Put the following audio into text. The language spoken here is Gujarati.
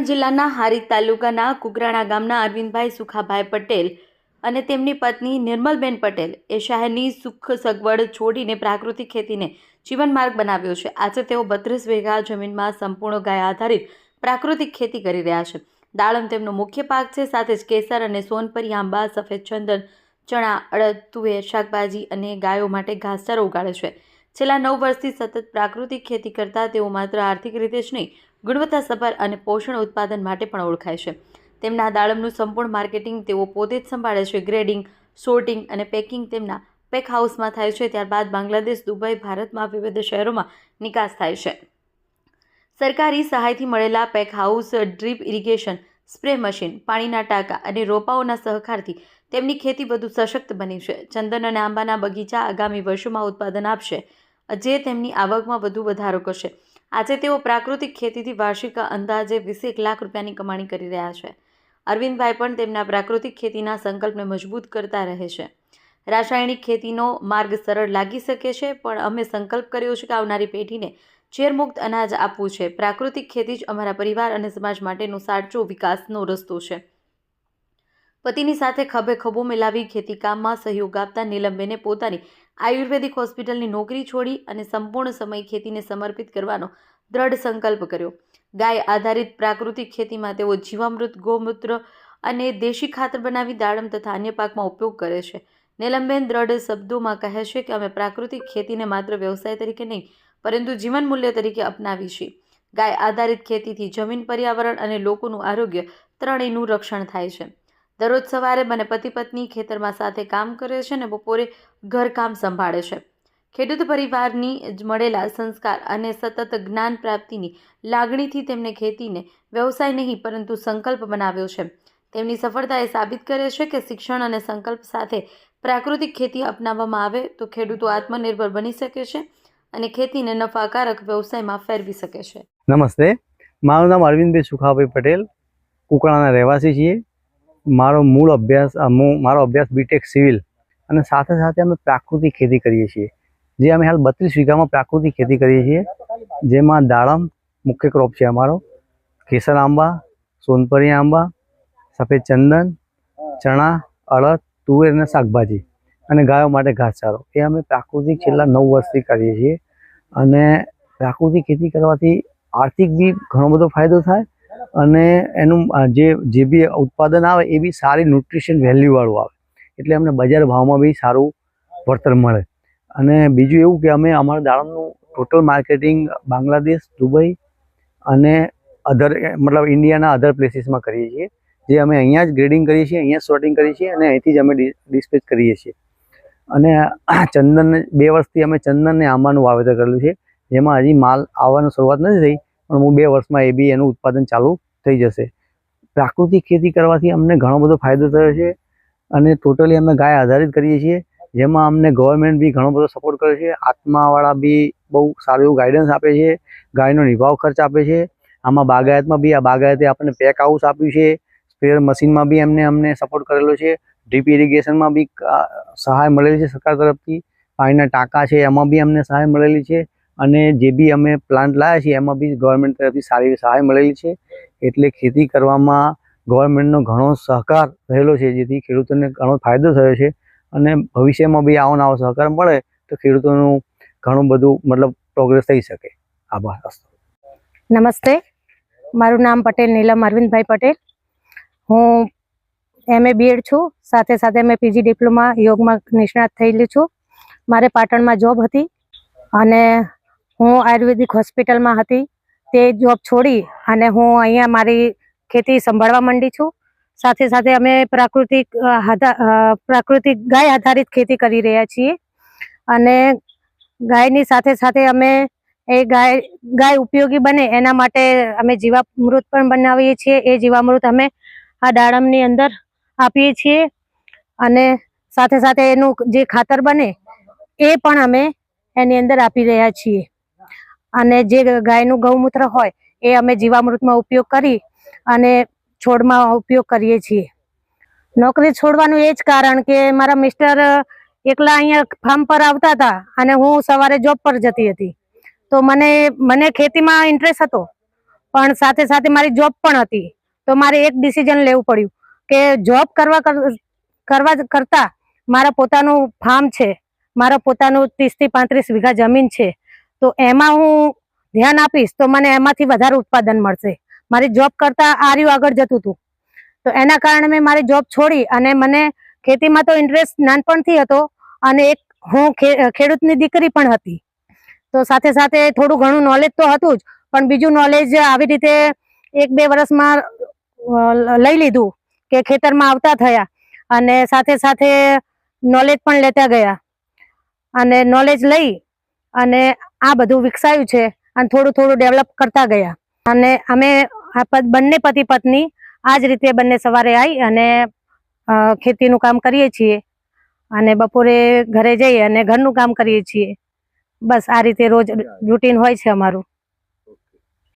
પાટણ જિલ્લાના હારીજ તાલુકાના કુકરાણા ગામના અરવિંદભાઈ સુખાભાઈ પટેલ અને તેમની પત્ની નિર્મલબેન પટેલ એ શહેરની સુખ સગવડ છોડીને પ્રાકૃતિક ખેતીને જીવનમાર્ગ બનાવ્યો છે। આજે તેઓ 32 વીઘા જમીનમાં સંપૂર્ણ ગાય આધારિત પ્રાકૃતિક ખેતી કરી રહ્યા છે। દાડમ તેમનો મુખ્ય પાક છે, સાથે જ કેસર અને સોનપરી આંબા, સફેદ ચંદન, ચણા, અડદ, તુવેર, શાકભાજી અને ગાયો માટે ઘાસચારો ઉગાડે છે। છેલ્લા 9 વર્ષથી સતત પ્રાકૃતિક ખેતી કરતા તેઓ માત્ર આર્થિક રીતે જ નહીં, ગુણવત્તાસભર અને પોષણ ઉત્પાદન માટે પણ ઓળખાય છે। તેમના દાડમનું સંપૂર્ણ માર્કેટિંગ તેઓ પોતે જ સંભાળે છે। ગ્રેડિંગ, સોર્ટિંગ અને પેકિંગ તેમના પેક હાઉસમાં થાય છે। ત્યારબાદ બાંગ્લાદેશ, દુબઈ, ભારતમાં વિવિધ શહેરોમાં નિકાસ થાય છે। સરકારી સહાયથી મળેલા pack house, drip irrigation, spray machine, પાણીના ટાંકા અને રોપાઓના સહકારથી તેમની ખેતી વધુ સશક્ત બની છે। ચંદન અને આંબાના બગીચા આગામી વર્ષોમાં ઉત્પાદન આપશે, જે તેમની આવકમાં વધુ વધારો કરશે। આજે તેઓ પ્રાકૃતિક ખેતીથી વાર્ષિક અંદાજે 21 લાખ રૂપિયાની કમાણી કરી રહ્યા છે। અરવિંદભાઈ પણ તેમના પ્રાકૃતિક ખેતીના સંકલ્પને મજબૂત કરતા રહે છે। રાસાયણિક ખેતીનો માર્ગ સરળ લાગી શકે છે, પણ અમે સંકલ્પ કર્યો છે કે આવનારી પેઢીને ઝેરમુક્ત અનાજ આપવું છે। પ્રાકૃતિક ખેતી જ અમારા પરિવાર અને સમાજ માટેનો સાચો વિકાસનો રસ્તો છે। પતિની સાથે ખભે ખભો મિલાવી ખેતીકામમાં સહયોગ આપતા નીલમબેને પોતાની આયુર્વેદિક હોસ્પિટલની નોકરી છોડી અને સંપૂર્ણ સમય ખેતીને સમર્પિત કરવાનો દ્રઢ સંકલ્પ કર્યો। ગાય આધારિત પ્રાકૃતિક ખેતીમાં તેઓ જીવામૃત, ગૌમૂત્ર અને દેશી ખાતર બનાવી દાડમ તથા અન્ય પાકમાં ઉપયોગ કરે છે। નીલમબેન દ્રઢ શબ્દોમાં કહે છે કે અમે પ્રાકૃતિક ખેતીને માત્ર વ્યવસાય તરીકે નહીં, પરંતુ જીવન મૂલ્ય તરીકે અપનાવી છીએ। ગાય આધારિત ખેતીથી જમીન, પર્યાવરણ અને લોકોનું આરોગ્ય ત્રણેયનું રક્ષણ થાય છે। દરરોજ સવારે બંને પતિ પત્ની ખેતરમાં સાથે કામ કરે છે અને બપોરે ઘરકામ સંભાળે છે। ખેડૂત પરિવારની મળેલા સંસ્કાર અને સતત જ્ઞાન પ્રાપ્તિની લાગણીથી તેમને ખેતીને વ્યવસાય નહીં, પરંતુ સંકલ્પ બનાવ્યો છે। તેમની સફળતા એ સાબિત કરે છે કે શિક્ષણ અને સંકલ્પ સાથે પ્રાકૃતિક ખેતી અપનાવવામાં આવે તો ખેડૂતો આત્મનિર્ભર બની શકે છે અને ખેતીને નફાકારક વ્યવસાયમાં ફેરવી શકે છે। નમસ્તે, મારું નામ અરવિંદભાઈ સુખાભાઈ પટેલ, કુકરાણા રહેવાસી છીએ। મારો અભ્યાસ બીટેક સિવિલ અને સાથે સાથે અમે પ્રાકૃતિક ખેતી કરીએ છીએ। જે અમે હાલ 32 વીઘામાં પ્રાકૃતિક ખેતી કરીએ છીએ, જેમાં દાડમ મુખ્ય ક્રોપ છે અમારો, કેસર આંબા, સોનપરી આંબા, સફેદ ચંદન, ચણા, અડદ, તુવેર અને શાકભાજી અને ગાયો માટે ઘાસચારો એ અમે પ્રાકૃતિક છેલ્લા 9 વર્ષથી કરીએ છીએ। અને પ્રાકૃતિક ખેતી કરવાથી આર્થિક બી ઘણો બધો ફાયદો થાય અને એનું જે બી ઉત્પાદન આવે એ બી સારી ન્યુટ્રિશન વેલ્યુવાળું આવે, એટલે અમને બજાર ભાવમાં બી સારું વળતર મળે। અને બીજું એવું કે અમે અમારા દાડમનું ટોટલ માર્કેટિંગ બાંગ્લાદેશ, દુબઈ અને ઇન્ડિયાના અધર પ્લેસીસમાં કરીએ છીએ। જે અમે અહીંયા જ ગ્રેડિંગ કરીએ છીએ, અહીંયા સોર્ટિંગ કરીએ છીએ અને અહીંથી જ અમે ડિસ્પેચ કરીએ છીએ। અને ચંદન 2 વર્ષથી અમે ચંદન અને આંબાનું વાવેતર કરેલું છે, જેમાં હજી માલ આવવાની શરૂઆત નથી થઈ, પણ 2 વર્ષમાં એ બી એનું ઉત્પાદન ચાલુ થઈ જશે। પ્રાકૃતિક ખેતી કરવાથી અમને ઘણો બધો ફાયદો થયો છે અને ટોટલી અમે ગાય આધારિત કરીએ છીએ, જેમાં અમને ગવર્મેન્ટ બી ઘણો બધો સપોર્ટ કરે છે। આત્માવાળા બી બહુ સારું એવું ગાઈડન્સ આપે છે, ગાયનો નિભાવ ખર્ચ આપે છે। આમાં બાગાયતમાં બી બાગાયતે આપણને પેક હાઉસ આપ્યું છે, સ્પ્રેયર મશીનમાં બી અમને સપોર્ટ કરેલો છે, ડ્રીપ ઇરિગેશનમાં બી સહાય મળેલી છે સરકાર તરફથી, પાણીના ટાંકા છે એમાં બી અમને સહાય મળેલી છે, અને જે બી અમે પ્લાન્ટ લાવ્યા છીએ એમાં બી ગવર્મેન્ટ તરફથી સારી એવી સહાય મળેલી છે। એટલે ખેતી કરવામાં ગવર્મેન્ટનો ઘણો સહકાર રહેલો છે, જેથી ખેડૂતોને ઘણો ફાયદો થયો છે અને ભવિષ્યમાં બી આવો નવો સહકાર મળે તો ખેડૂતોનું ઘણું બધું પ્રોગ્રેસ થઈ શકે। આભાર। નમસ્તે, મારું નામ પટેલ નીલમ અરવિંદભાઈ પટેલ। હું MA BEd છું, સાથે સાથે મેં PG ડિપ્લોમા યોગમાં નિષ્ણાત થયેલી છું। મારે પાટણમાં જોબ હતી અને હું આયુર્વેદિક હોસ્પિટલમાં હતી। તે જોબ છોડી અને હું અહીંયા મારી ખેતી સંભાળવા માંડી છું। સાથે સાથે અમે પ્રાકૃતિક ગાય આધારિત ખેતી કરી રહ્યા છીએ અને ગાયની સાથે સાથે અમે એ ગાય ઉપયોગી બને એના માટે અમે જીવામૃત પણ બનાવીએ છીએ। એ જીવામૃત અમે આ દાડમની અંદર આપીએ છીએ અને સાથે સાથે એનું જે ખાતર બને એ પણ અમે એની અંદર આપી રહ્યા છીએ। અને જે ગાયનું ગૌમૂત્ર હોય એ અમે જીવામૃતમાં ઉપયોગ કરી અને છોડમાં ઉપયોગ કરીએ છીએ। નોકરી છોડવાનું એ જ કારણ કે મારા મિસ્ટર એકલા અહીંયા ફાર્મ પર આવતા હતા અને હું સવારે જોબ પર જતી હતી, તો મને ખેતીમાં ઇન્ટરેસ્ટ હતો, પણ સાથે સાથે મારી જોબ પણ હતી. તો મારે એક ડિસિઝન લેવું પડ્યું કે જોબ કરવા કરતા મારા પોતાનું ફાર્મ છે, મારા પોતાનું 30 થી 35 વીઘા જમીન છે, તો એમાં હું ધ્યાન આપીશ તો મને એમાંથી વધારે ઉત્પાદન મળશે. મારી જોબ કરતા આર્યું આગળ જતું હતું, તો એના કારણે મેં મારી જોબ છોડી અને મને ખેતીમાં તો ઇન્ટરેસ્ટ નાનપણથી હતો અને એક હું ખેડૂતની દીકરી પણ હતી. તો સાથે સાથે થોડું ઘણું નોલેજ તો હતું જ, પણ બીજું નોલેજ આવી રીતે 1-2 વર્ષમાં લઈ લીધું કે ખેતરમાં આવતા થયા અને સાથે સાથે નોલેજ પણ લેતા ગયા અને નોલેજ લઈ અને આ બધું વિકસાયું છે અને થોડું થોડું ડેવલપ કરતા ગયા. અને અમે બંને પતિ પત્ની આ જ રીતે બંને સવારે આવી અને ખેતીનું કામ કરીએ છીએ અને બપોરે ઘરે જઈ અને ઘરનું કામ કરીએ છીએ. બસ આ રીતે રોજ રૂટીન હોય છે અમારું.